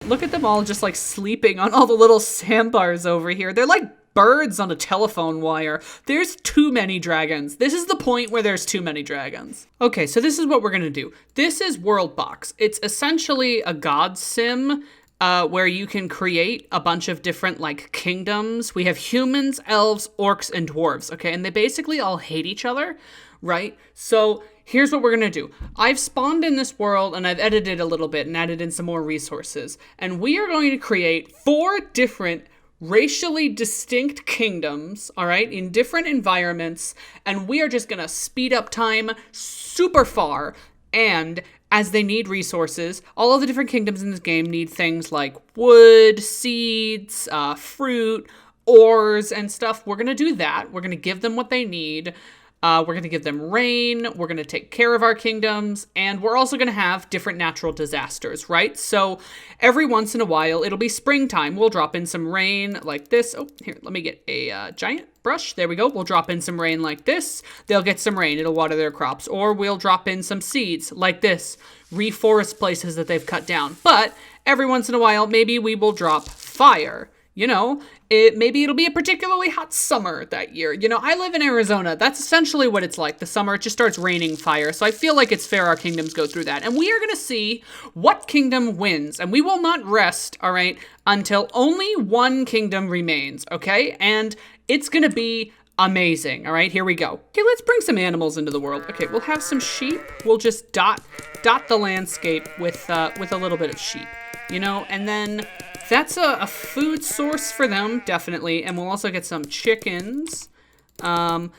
Look at them all just like sleeping on all the little sandbars over here. They're like birds on a telephone wire. There's too many dragons. This is the point where there's too many dragons. Okay, so this is what we're gonna do. This is Worldbox. It's essentially a god sim where you can create a bunch of different like kingdoms. We have humans, elves, orcs, and dwarves, okay? And they basically all hate each other, right? So here's what we're gonna do. I've spawned in this world and I've edited a little bit and added in some more resources. And we are going to create 4 different racially distinct kingdoms, all right, in different environments, and we are just gonna speed up time super far. And as they need resources, all of the different kingdoms in this game need things like wood, seeds, fruit, ores, and stuff. We're gonna do that. We're gonna give them what they need. We're going to give them rain, we're going to take care of our kingdoms, and we're also going to have different natural disasters, right? So every once in a while, it'll be springtime. We'll drop in some rain like this. Oh, here, let me get a giant brush. There we go. We'll drop in some rain like this. They'll get some rain. It'll water their crops. Or we'll drop in some seeds like this, reforest places that they've cut down. But every once in a while, maybe we will drop fire. You know, maybe it'll be a particularly hot summer that year. You know, I live in Arizona. That's essentially what it's like. The summer, it just starts raining fire. So I feel like it's fair our kingdoms go through that. And we are going to see what kingdom wins. And we will not rest, all right, until only one kingdom remains, okay? And it's going to be amazing, all right? Here we go. Okay, let's bring some animals into the world. Okay, we'll have some sheep. We'll just dot the landscape with a little bit of sheep, you know? And then that's a food source for them, definitely. And we'll also get some chickens, add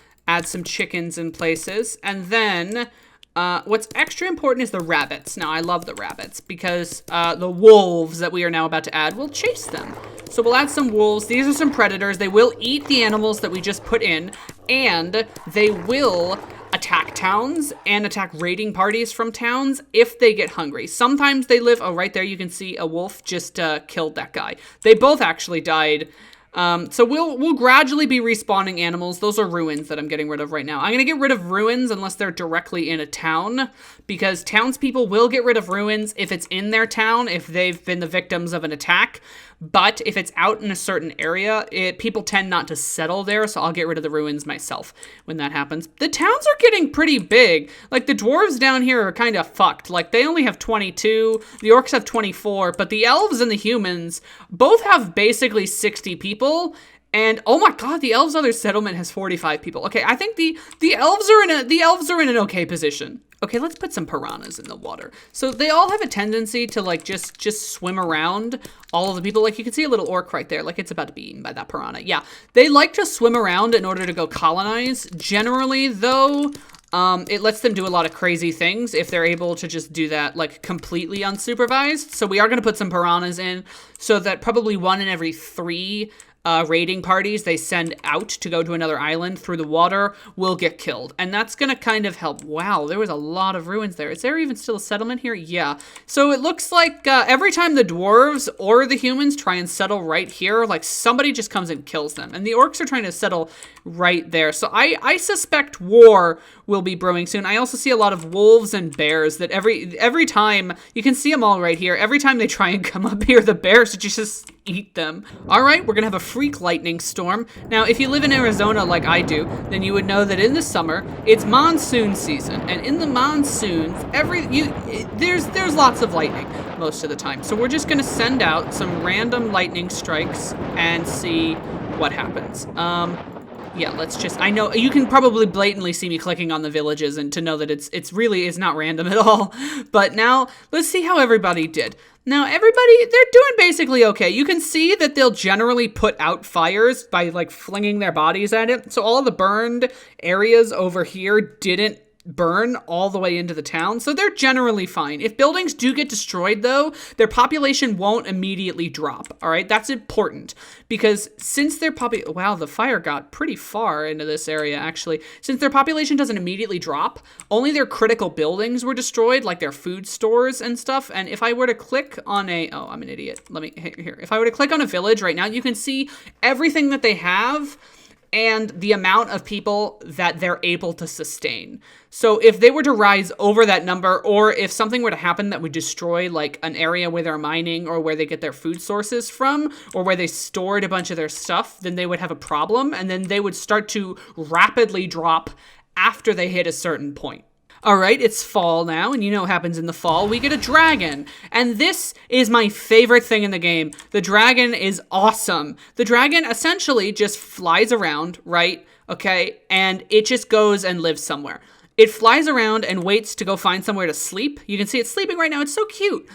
some chickens in places. And then what's extra important is the rabbits. Now, I love the rabbits because the wolves that we are now about to add will chase them. So we'll add some wolves. These are some predators. They will eat the animals that we just put in, and they will attack towns and attack raiding parties from towns if they get hungry. Sometimes they live, oh, right there you can see a wolf just killed that guy. They both actually died. So we'll gradually be respawning animals. Those are ruins that I'm getting rid of right now. I'm going to get rid of ruins unless they're directly in a town, because townspeople will get rid of ruins if it's in their town, if they've been the victims of an attack. But if it's out in a certain area, people tend not to settle there, so I'll get rid of the ruins myself when that happens. The towns are getting pretty big. Like, the dwarves down here are kind of fucked. Like, they only have 22, the orcs have 24, but the elves and the humans both have basically 60 people. And oh my god, the elves' other settlement has 45 people. Okay, I think the elves are in an okay position. Okay, let's put some piranhas in the water. So they all have a tendency to like just swim around all of the people. Like, you can see a little orc right there, like it's about to be eaten by that piranha. Yeah, they like to swim around in order to go colonize. Generally, though, it lets them do a lot of crazy things if they're able to just do that like completely unsupervised. So we are going to put some piranhas in so that probably 1 in every 3 raiding parties they send out to go to another island through the water will get killed. And that's going to kind of help. Wow, there was a lot of ruins there. Is there even still a settlement here? Yeah. So it looks like every time the dwarves or the humans try and settle right here, like somebody just comes and kills them. And the orcs are trying to settle right there. So I suspect war will be brewing soon. I also see a lot of wolves and bears that every time, you can see them all right here. Every time they try and come up here, the bears just eat them. All right, we're gonna have a freak lightning storm. Now, if you live in Arizona like I do, then you would know that in the summer, it's monsoon season. And in the monsoons, there's lots of lightning most of the time. So we're just gonna send out some random lightning strikes and see what happens. Yeah, I know you can probably blatantly see me clicking on the villages and to know that it's really is not random at all. But now let's see how everybody did. Now everybody, they're doing basically okay. You can see that they'll generally put out fires by like flinging their bodies at it. So all of the burned areas over here didn't burn all the way into the town, so they're generally fine. If buildings do get destroyed, though, their population won't immediately drop, all right? That's important, because since their wow, the fire got pretty far into this area, actually. Since their population doesn't immediately drop, only their critical buildings were destroyed, like their food stores and stuff, and if I were to click on oh, I'm an idiot. Let me, here. If I were to click on a village right now, you can see everything that they have and the amount of people that they're able to sustain. So if they were to rise over that number, or if something were to happen that would destroy like an area where they're mining or where they get their food sources from, or where they stored a bunch of their stuff, then they would have a problem, and then they would start to rapidly drop after they hit a certain point. All right, it's fall now, and you know what happens in the fall. We get a dragon, and this is my favorite thing in the game. The dragon is awesome. The dragon essentially just flies around, right? Okay, and it just goes and lives somewhere. It flies around and waits to go find somewhere to sleep. You can see it's sleeping right now. It's so cute.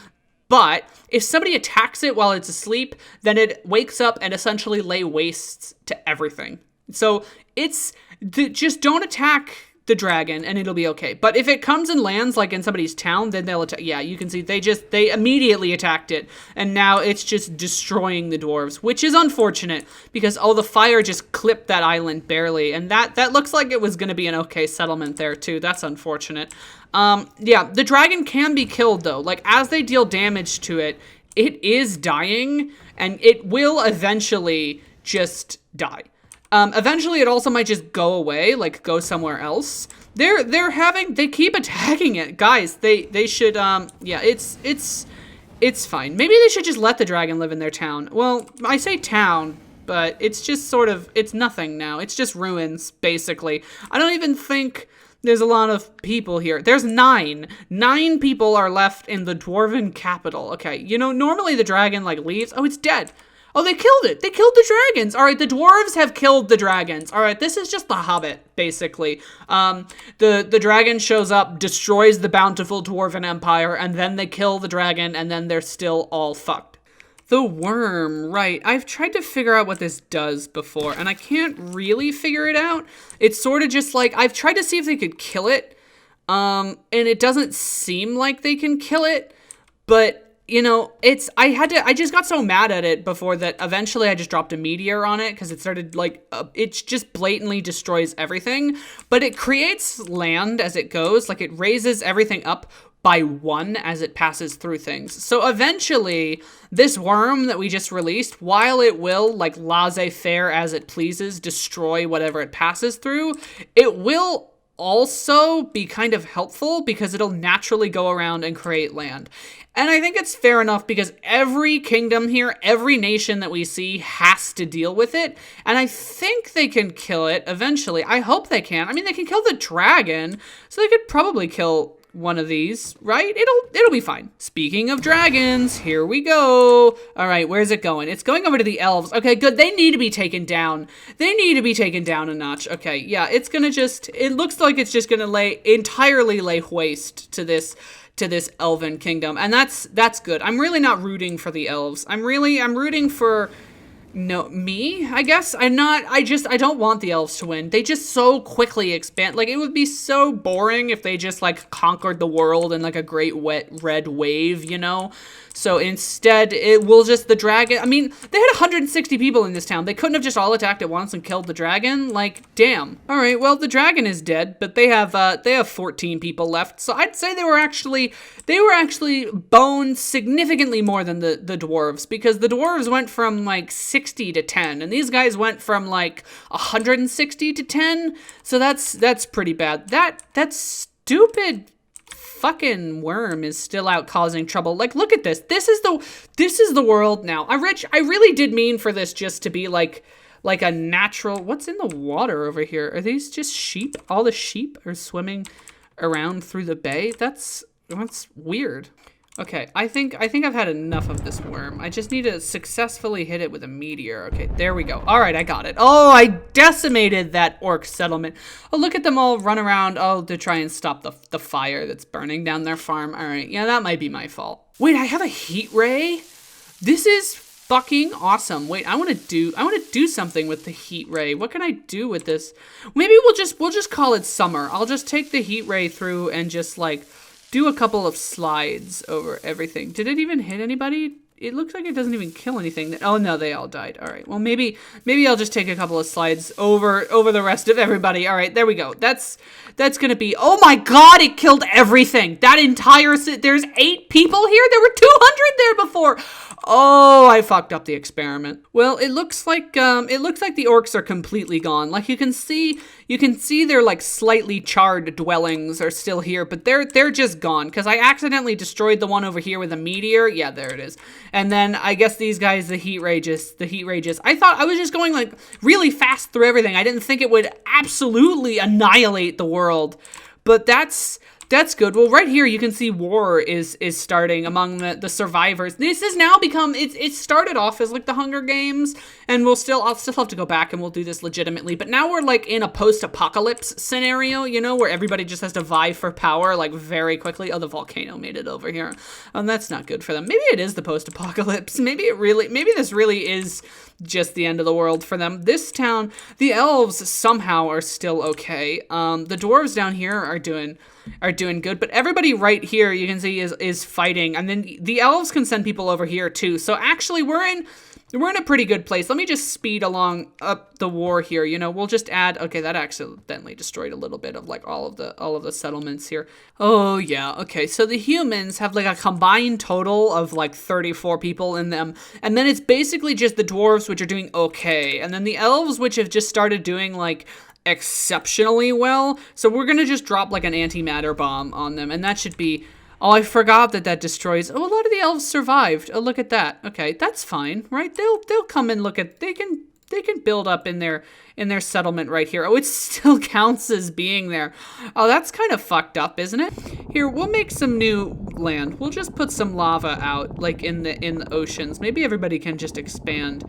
But if somebody attacks it while it's asleep, then it wakes up and essentially lay waste to everything. So just don't attack the dragon and it'll be okay. But if it comes and lands like in somebody's town, then they'll attack. Yeah, you can see they immediately attacked it, and now it's just destroying the dwarves, which is unfortunate because the fire just clipped that island barely, and that looks like it was going to be an okay settlement there too. That's unfortunate. Yeah, the dragon can be killed though. Like as they deal damage to it, it is dying, and it will eventually just die. Eventually it also might just go away, like go somewhere else. They keep attacking it. Guys, they should, yeah, it's fine. Maybe they should just let the dragon live in their town. Well, I say town, but it's just sort of, it's nothing now. It's just ruins, basically. I don't even think there's a lot of people here. There's 9. 9 people are left in the dwarven capital. Okay, you know, normally the dragon, like, leaves. Oh, it's dead. Oh, they killed it. They killed the dragons. All right, the dwarves have killed the dragons. All right, this is just the Hobbit, basically. The dragon shows up, destroys the bountiful dwarven empire, and then they kill the dragon, and then they're still all fucked. The worm, right. I've tried to figure out what this does before, and I can't really figure it out. It's sort of just like, I've tried to see if they could kill it, and it doesn't seem like they can kill it, but you know, I just got so mad at it before that eventually I just dropped a meteor on it because it started like, it just blatantly destroys everything, but it creates land as it goes. Like it raises everything up by 1 as it passes through things. So eventually this worm that we just released, while it will like laissez-faire as it pleases, destroy whatever it passes through, it will also be kind of helpful because it'll naturally go around and create land. And I think it's fair enough because every kingdom here, every nation that we see has to deal with it. And I think they can kill it eventually. I hope they can. I mean, they can kill the dragon, so they could probably kill one of these, right? It'll be fine. Speaking of dragons, here we go. All right, where's it going? It's going over to the elves. Okay, good. They need to be taken down. They need to be taken down a notch. Okay, yeah, it's gonna just, it looks like it's just gonna entirely lay waste to this elven kingdom, and that's good. I'm really not rooting for the elves. I'm rooting for me, I guess. I don't want the elves to win. They just so quickly expand. Like, it would be so boring if they just, like, conquered the world in, like, a great wet red wave, you know? So instead, it will just, the dragon, I mean, they had 160 people in this town. They couldn't have just all attacked at once and killed the dragon? Like, damn. All right, well, the dragon is dead, but they have 14 people left. So I'd say they were actually boned significantly more than the dwarves, because the dwarves went from, like, 60 to 10, and these guys went from, like, 160 to 10. So that's pretty bad. That stupid fucking worm is still out causing trouble. Like, look at this. This is the world now. I really did mean for this just to be like a natural. What's in the water over here? Are these just sheep? All the sheep are swimming around through the bay. That's weird. Okay, I think I've had enough of this worm. I just need to successfully hit it with a meteor. Okay, there we go. All right, I got it. Oh, I decimated that orc settlement. Oh, look at them all run around. Oh, to try and stop the fire that's burning down their farm. All right, yeah, that might be my fault. Wait, I have a heat ray? This is fucking awesome. Wait, I want to do something with the heat ray. What can I do with this? Maybe we'll just call it summer. I'll just take the heat ray through and just like do a couple of slides over everything. Did it even hit anybody? it looks like it doesn't even kill anything. Oh no, they all died. All right. Well, maybe I'll just take a couple of slides over the rest of everybody. All right, there we go. That's gonna be. Oh my God! It killed everything. That entire there's 8 people here. There were 200 there before. Oh, I fucked up the experiment. Well, it looks like the orcs are completely gone. Like you can see their like slightly charred dwellings are still here, but they're just gone because I accidentally destroyed the one over here with a meteor. Yeah, there it is. And then I guess these guys, the heat rages. I thought I was just going like really fast through everything. I didn't think it would absolutely annihilate the world, but that's good. Well, right here you can see war is starting among the survivors. This has now become, it started off as like the Hunger Games, and I'll still have to go back and we'll do this legitimately, but now we're like in a post-apocalypse scenario, you know, where everybody just has to vie for power like very quickly. Oh, the volcano made it over here. That's not good for them. Maybe it is the post-apocalypse. Maybe this really is just the end of the world for them. This town, the elves somehow are still okay. The dwarves down here are doing good, but everybody right here you can see is fighting, and then the elves can send people over here too. So actually we're in a pretty good place. Let me just speed along up the war here. You know, we'll just add, okay, that accidentally destroyed a little bit of like all of the settlements here. Oh yeah, okay. So the humans have like a combined total of like 34 people in them. And then it's basically just the dwarves, which are doing okay. And then the elves, which have just started doing like exceptionally well. So we're going to just drop like an antimatter bomb on them. And that should be, oh, I forgot that destroys. Oh, a lot of the elves survived. Oh, look at that. Okay, that's fine, right? They'll come and look at, they can build up in their settlement right here. Oh, it still counts as being there. Oh, that's kind of fucked up, isn't it? Here, we'll make some new land. We'll just put some lava out like in the oceans. Maybe everybody can just expand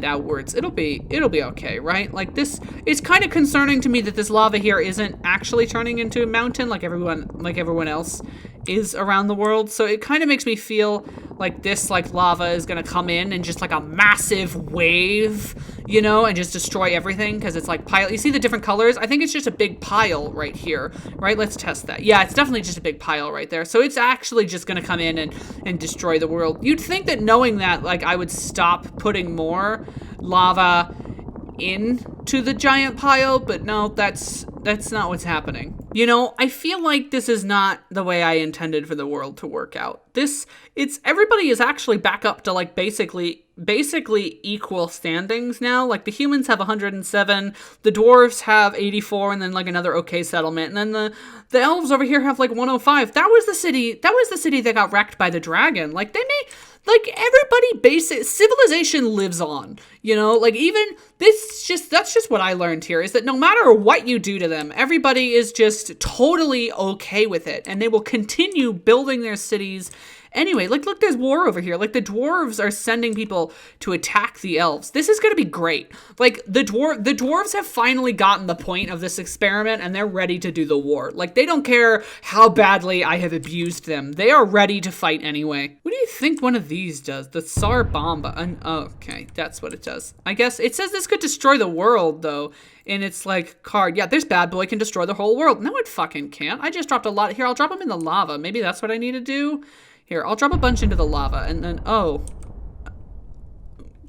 outwards. It'll be okay, right? Like this, it's kind of concerning to me that this lava here isn't actually turning into a mountain like everyone else is around the world. So it kind of makes me feel like this like lava is gonna come in and just like a massive wave, you know, and just destroy everything because it's like pile. You see the different colors? I think it's just a big pile right here, right? Let's test that. Yeah, it's definitely just a big pile right there. So it's actually just gonna come in and destroy the world. You'd think that knowing that, like, I would stop putting more lava into the giant pile, but no, that's not what's happening. You know, I feel like this is not the way I intended for the world to work out. Everybody is actually back up to like basically equal standings now. Like the humans have 107, the dwarves have 84, and then like another okay settlement, and then the elves over here have like 105. That was the city that got wrecked by the dragon. Like civilization lives on, you know, like even that's just what I learned here, is that no matter what you do to them, everybody is just totally okay with it, and they will continue building their cities anyway. Like, look, there's war over here. Like, the dwarves are sending people to attack the elves. This is going to be great. Like, the dwarves have finally gotten the point of this experiment, and they're ready to do the war. Like, they don't care how badly I have abused them. They are ready to fight anyway. What do you think one of these does? The Tsar Bomba. Okay, that's what it does. I guess it says this could destroy the world, though. And it's like card. Yeah, there's Bad Boy can destroy the whole world. No, it fucking can't. I just dropped a lot. Here, I'll drop them in the lava. Maybe that's what I need to do. Here, I'll drop a bunch into the lava, and then, oh.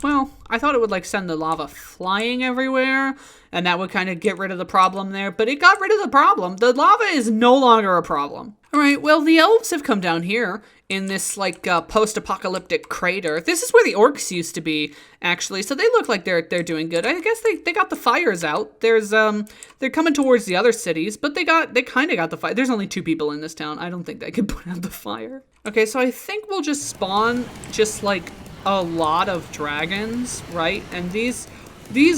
Well, I thought it would, like, send the lava flying everywhere, and that would kind of get rid of the problem there, but it got rid of the problem. The lava is no longer a problem. All right, well, the elves have come down here in this, like, post-apocalyptic crater. This is where the orcs used to be, actually, so they look like they're doing good. I guess they got the fires out. There's, they're coming towards the other cities, but they kind of got the fire. There's only 2 people in this town. I don't think they could put out the fire. Okay, so I think we'll just spawn just, like, a lot of dragons, right? And these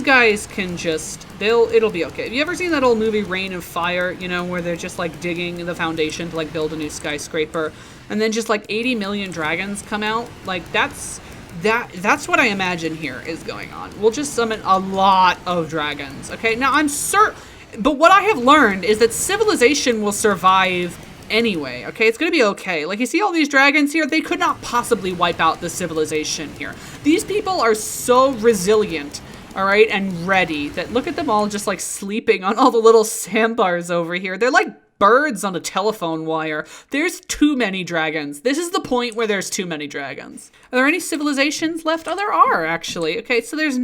guys can just, it'll be okay. Have you ever seen that old movie Reign of Fire, you know, where they're just like digging the foundation to like build a new skyscraper, and then just like 80 million dragons come out? Like that's what I imagine here is going on. We'll just summon a lot of dragons. Okay, now I'm certain, but what I have learned is that civilization will survive anyway, okay? It's gonna be okay. Like, you see all these dragons here? They could not possibly wipe out the civilization here. These people are so resilient, all right, and ready that, look at them all just like sleeping on all the little sandbars over here. They're like birds on a telephone wire. There's too many dragons. This is the point where there's too many dragons. Are there any civilizations left? Oh, there are, actually. Okay, so there's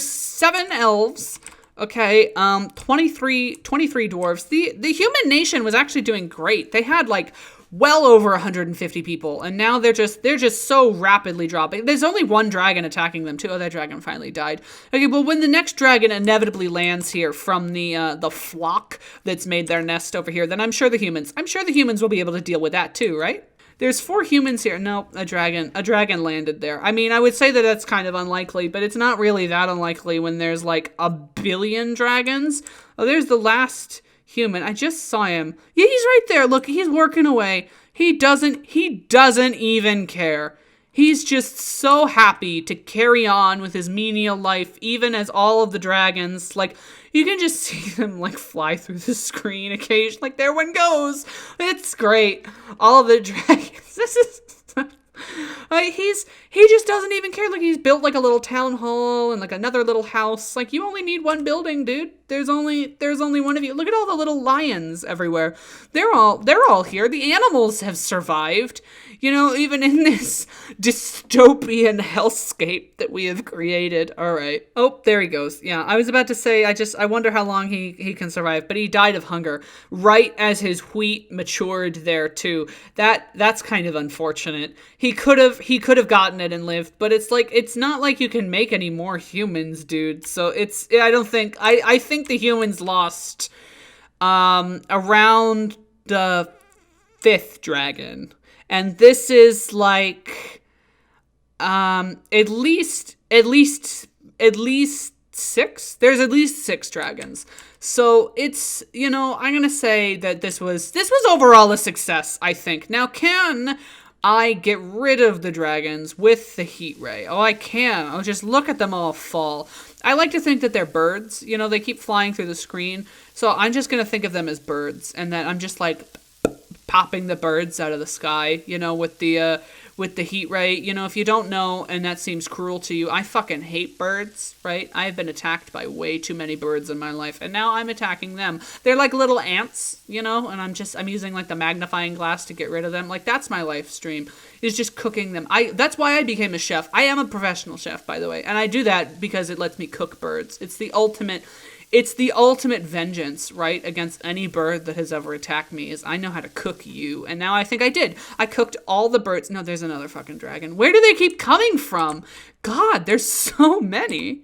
7 elves. Okay, 23 dwarves. The human nation was actually doing great. They had like well over 150 people, and now they're just so rapidly dropping. There's only one dragon attacking them too. Oh, that dragon finally died. Okay, well, when the next dragon inevitably lands here from the flock that's made their nest over here, then I'm sure the humans will be able to deal with that too, right? There's 4 humans here. No, a dragon landed there. I mean, I would say that that's kind of unlikely, but it's not really that unlikely when there's like a billion dragons. Oh, there's the last human. I just saw him. Yeah, he's right there. Look, he's working away. He doesn't even care. He's just so happy to carry on with his menial life, even as all of the dragons, like, you can just see them, like, fly through the screen occasionally. Like, there one goes. It's great. All of the dragons. This is... he just doesn't even care. Like, he's built like a little town hall and like another little house. Like, you only need one building, dude. There's only one of you. Look at all the little lions everywhere. They're all here. The animals have survived. You know, even in this dystopian hellscape that we have created. All right. Oh, there he goes. Yeah, I was about to say, I wonder how long he can survive, but he died of hunger right as his wheat matured there too. That's kind of unfortunate. He could have gotten it and lived, but it's not like you can make any more humans, dude. So I think the humans lost around the 5th dragon. And this is like at least 6. There's at least 6 dragons. So it's, you know, I'm gonna say that this was overall a success, I think. Now, can I get rid of the dragons with the heat ray? Oh, I can. I'll just look at them all fall. I like to think that they're birds. You know, they keep flying through the screen. So I'm just gonna think of them as birds, and then I'm just like popping the birds out of the sky, you know, with the heat ray. You know, if you don't know, and that seems cruel to you, I fucking hate birds, right? I have been attacked by way too many birds in my life, and now I'm attacking them. They're like little ants, you know, and I'm using like the magnifying glass to get rid of them. Like, that's my life stream, is just cooking them. That's why I became a chef. I am a professional chef, by the way, and I do that because it lets me cook birds. It's the ultimate vengeance, right, against any bird that has ever attacked me, is I know how to cook you. And now I think I did. I cooked all the birds. No, there's another fucking dragon. Where do they keep coming from? God, there's so many.